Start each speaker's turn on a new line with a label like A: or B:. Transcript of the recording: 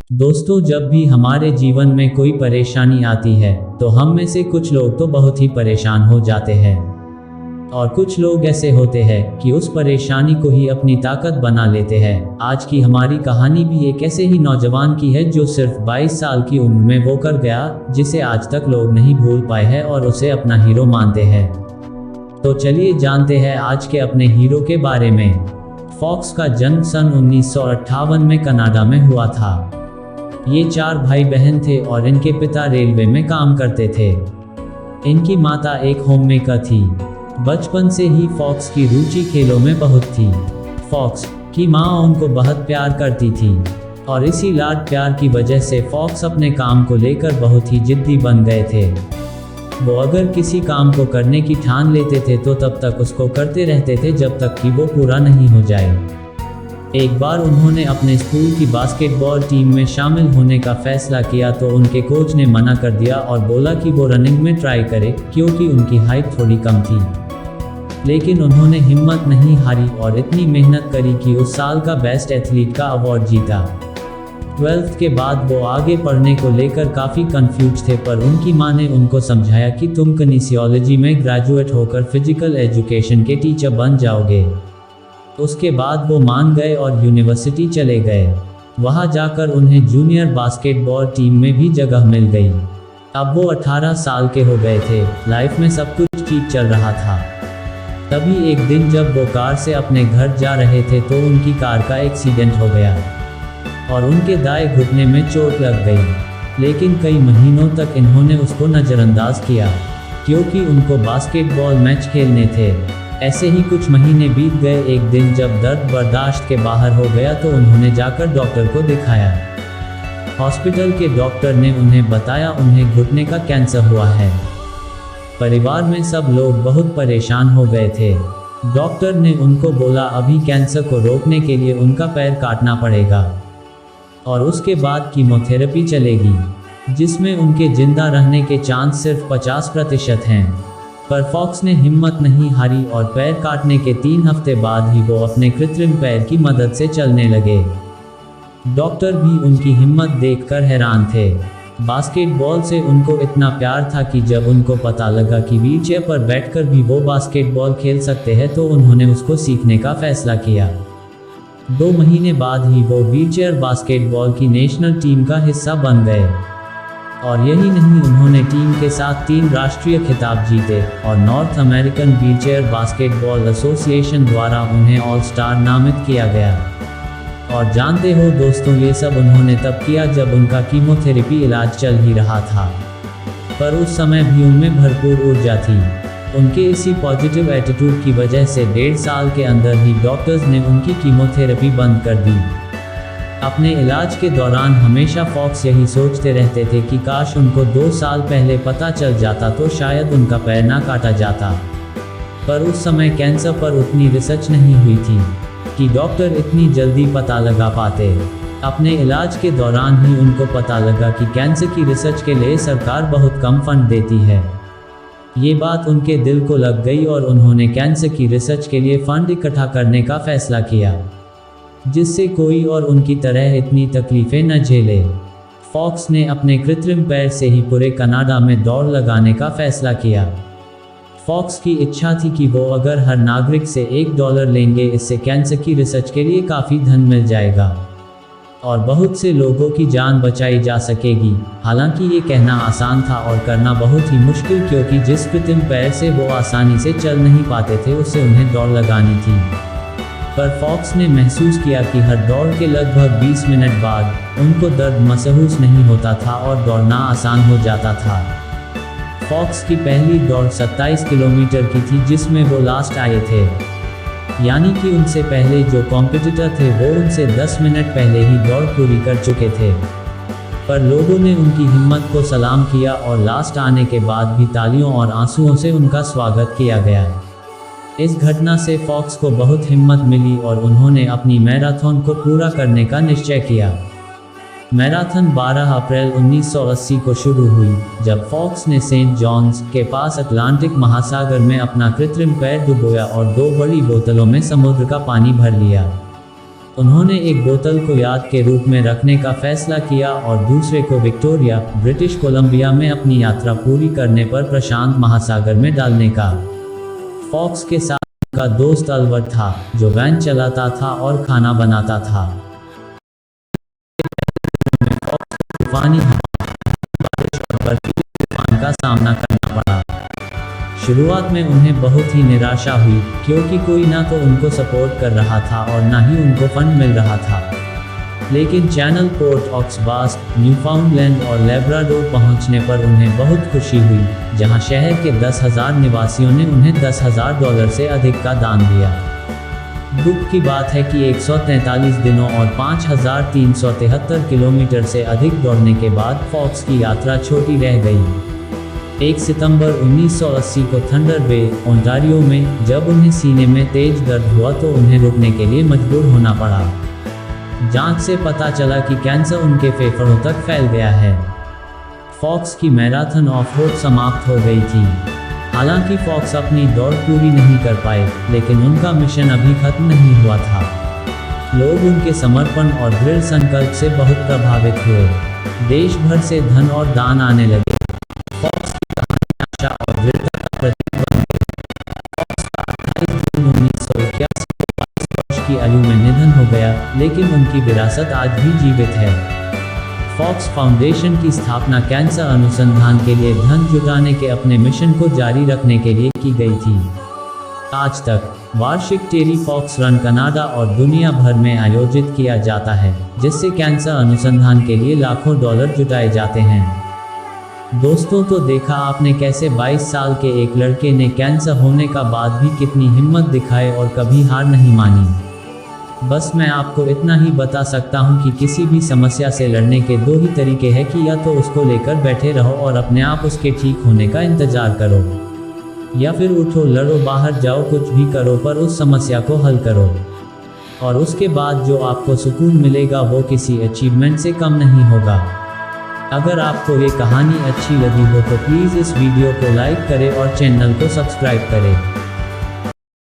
A: दोस्तों, जब भी हमारे जीवन में कोई परेशानी आती है तो हम में से कुछ लोग तो बहुत ही परेशान हो जाते हैं और कुछ लोग ऐसे होते हैं कि उस परेशानी को ही अपनी ताकत बना लेते हैं। आज की हमारी कहानी भी एक ऐसे ही नौजवान की है जो सिर्फ 22 साल की उम्र में वो कर गया जिसे आज तक लोग नहीं भूल पाए हैं और उसे अपना हीरो मानते हैं। तो चलिए जानते हैं आज के अपने हीरो के बारे में। फॉक्स का जन्म सन 1958 में कनाडा में हुआ था। ये 4 भाई बहन थे और इनके पिता रेलवे में काम करते थे। इनकी माता एक होममेकर थी। बचपन से ही फॉक्स की रुचि खेलों में बहुत थी। फॉक्स की माँ उनको बहुत प्यार करती थी और इसी लाड प्यार की वजह से फॉक्स अपने काम को लेकर बहुत ही जिद्दी बन गए थे। वो अगर किसी काम को करने की ठान लेते थे तो तब तक उसको करते रहते थे जब तक कि वो पूरा नहीं हो जाए। एक बार उन्होंने अपने स्कूल की बास्केटबॉल टीम में शामिल होने का फैसला किया तो उनके कोच ने मना कर दिया और बोला कि वो रनिंग में ट्राई करे क्योंकि उनकी हाइट थोड़ी कम थी। लेकिन उन्होंने हिम्मत नहीं हारी और इतनी मेहनत करी कि उस साल का बेस्ट एथलीट का अवार्ड जीता। 12th के बाद वो आगे पढ़ने को लेकर काफ़ी कंफ्यूज थे, पर उनकी माँ ने उनको समझाया कि तुम किनेसियोलॉजी में ग्रेजुएट होकर फिजिकल एजुकेशन के टीचर बन जाओगे। उसके बाद वो मान गए और यूनिवर्सिटी चले गए। वहाँ जाकर उन्हें जूनियर बास्केटबॉल टीम में भी जगह मिल गई। अब वो 18 साल के हो गए थे। लाइफ में सब कुछ ठीक चल रहा था। तभी एक दिन जब वो कार से अपने घर जा रहे थे तो उनकी कार का एक्सीडेंट हो गया और उनके दाएं घुटने में चोट लग गई। लेकिन कई महीनों तक इन्होंने उसको नज़रअंदाज किया क्योंकि उनको बास्केटबॉल मैच खेलने थे। ऐसे ही कुछ महीने बीत गए। एक दिन जब दर्द बर्दाश्त के बाहर हो गया तो उन्होंने जाकर डॉक्टर को दिखाया। हॉस्पिटल के डॉक्टर ने उन्हें बताया उन्हें घुटने का कैंसर हुआ है। परिवार में सब लोग बहुत परेशान हो गए थे। डॉक्टर ने उनको बोला अभी कैंसर को रोकने के लिए उनका पैर काटना पड़ेगा और उसके बाद कीमोथेरेपी चलेगी जिसमें उनके जिंदा रहने के चांस सिर्फ 50% हैं। पर फॉक्स ने हिम्मत नहीं हारी और पैर काटने के 3 हफ्ते बाद ही वो अपने कृत्रिम पैर की मदद से चलने लगे। डॉक्टर भी उनकी हिम्मत देखकर हैरान थे। बास्केटबॉल से उनको इतना प्यार था कि जब उनको पता लगा कि व्हीलचेयर पर बैठकर भी वो बास्केटबॉल खेल सकते हैं तो उन्होंने उसको सीखने का फैसला किया। 2 महीने बाद ही वो व्हीलचेयर बास्केटबॉल की नेशनल टीम का हिस्सा बन गए और यही नहीं, उन्होंने टीम के साथ 3 राष्ट्रीय खिताब जीते और north American wheelchair basketball association द्वारा उन्हें ऑल स्टार नामित किया गया। और जानते हो दोस्तों, ये सब उन्होंने तब किया जब उनका कीमोथेरेपी इलाज चल ही रहा था, पर उस समय भी उनमें भरपूर ऊर्जा थी। उनके इसी पॉजिटिव एटीट्यूड की वजह से 1.5 साल के अंदर ही डॉक्टर्स ने उनकी कीमोथेरेपी बंद कर दी। अपने इलाज के दौरान हमेशा फॉक्स यही सोचते रहते थे कि काश उनको 2 साल पहले पता चल जाता तो शायद उनका पैर ना काटा जाता। पर उस समय कैंसर पर उतनी रिसर्च नहीं हुई थी कि डॉक्टर इतनी जल्दी पता लगा पाते। अपने इलाज के दौरान ही उनको पता लगा कि कैंसर की रिसर्च के लिए सरकार बहुत कम फंड देती है। ये बात उनके दिल को लग गई और उन्होंने कैंसर की रिसर्च के लिए फंड इकट्ठा करने का फैसला किया जिससे कोई और उनकी तरह इतनी तकलीफें न झेले। फॉक्स ने अपने कृत्रिम पैर से ही पूरे कनाडा में दौड़ लगाने का फैसला किया। फॉक्स की इच्छा थी कि वो अगर हर नागरिक से $1 लेंगे, इससे कैंसर की रिसर्च के लिए काफ़ी धन मिल जाएगा और बहुत से लोगों की जान बचाई जा सकेगी। हालांकि ये कहना आसान था और करना बहुत ही मुश्किल, क्योंकि जिस कृत्रिम पैर से वो आसानी से चल नहीं पाते थे उससे उन्हें दौड़ लगानी थी। पर फॉक्स ने महसूस किया कि हर दौड़ के लगभग 20 मिनट बाद उनको दर्द महसूस नहीं होता था और दौड़ना आसान हो जाता था। फॉक्स की पहली दौड़ 27 किलोमीटर की थी जिसमें वो लास्ट आए थे, यानी कि उनसे पहले जो कॉम्पिटिटर थे वो उनसे 10 मिनट पहले ही दौड़ पूरी कर चुके थे। पर लोगों ने उनकी हिम्मत को सलाम किया और लास्ट आने के बाद भी तालियों और आंसुओं से उनका स्वागत किया गया। इस घटना से फॉक्स को बहुत हिम्मत मिली और उन्होंने अपनी मैराथन को पूरा करने का निश्चय किया। मैराथन 12 अप्रैल 1980 को शुरू हुई जब फॉक्स ने सेंट जॉन्स के पास अटलांटिक महासागर में अपना कृत्रिम पैर डुबोया और 2 बड़ी बोतलों में समुद्र का पानी भर लिया। उन्होंने एक बोतल को याद के रूप में रखने का फैसला किया और दूसरे को विक्टोरिया, ब्रिटिश कोलंबिया में अपनी यात्रा पूरी करने पर प्रशांत महासागर में डालने का। फॉक्स के साथ उनका दोस्त अल्बर्ट था, जो वैन चलाता था और खाना बनाता था। तूफानी बारिश और बर्फीले तूफान का सामना करना पड़ा। शुरुआत में उन्हें बहुत ही निराशा हुई, क्योंकि कोई ना तो उनको सपोर्ट कर रहा था और ना ही उनको फंड मिल रहा था। लेकिन चैनल पोर्ट ऑक्सबास्ट, न्यूफाउंडलैंड और लेब्राडोर पहुंचने पर उन्हें बहुत खुशी हुई, जहां शहर के 10,000 निवासियों ने उन्हें $10,000 से अधिक का दान दिया। दुख की बात है कि 143 दिनों और 5,373 किलोमीटर से अधिक दौड़ने के बाद फॉक्स की यात्रा छोटी रह गई। 1 सितंबर 1980 को थंडर बे, ओंटारियो में जब उन्हें सीने में तेज दर्द हुआ तो उन्हें रुकने के लिए मजबूर होना पड़ा। जांच से पता चला कि कैंसर उनके फेफड़ों तक फैल गया है। फॉक्स की मैराथन ऑफ-रोड समाप्त हो गई थी। हालांकि फॉक्स अपनी दौड़ पूरी नहीं कर पाए, लेकिन उनका मिशन अभी खत्म नहीं हुआ था। लोग उनके समर्पण और दृढ़ संकल्प से बहुत प्रभावित हुए। देश भर से धन और दान आने लगे। फॉक्स की कहानी आशा और दृढ़ता का प्रतीक बन गई। फॉक्स का 28 जून 1981 को 22 वर्ष की आयु में निधन हो गया, लेकिन उनकी विरासत आज भी जीवित है। फॉक्स फाउंडेशन की स्थापना कैंसर अनुसंधान के लिए धन जुटाने के अपने मिशन को जारी रखने के लिए की गई थी। आज तक वार्षिक टेरी फॉक्स रन कनाडा और दुनिया भर में आयोजित किया जाता है, जिससे कैंसर अनुसंधान के लिए लाखों डॉलर जुटाए जाते हैं। दोस्तों, तो देखा आपने कैसे 22 साल के एक लड़के ने कैंसर होने का बाद भी कितनी हिम्मत दिखाई और कभी हार नहीं मानी। बस मैं आपको इतना ही बता सकता हूं कि किसी भी समस्या से लड़ने के 2 ही तरीके हैं कि या तो उसको लेकर बैठे रहो और अपने आप उसके ठीक होने का इंतजार करो, या फिर उठो, लड़ो, बाहर जाओ, कुछ भी करो, पर उस समस्या को हल करो। और उसके बाद जो आपको सुकून मिलेगा वो किसी अचीवमेंट से कम नहीं होगा। अगर आपको ये कहानी अच्छी लगी हो तो प्लीज़ इस वीडियो को लाइक करें और चैनल को सब्सक्राइब करें।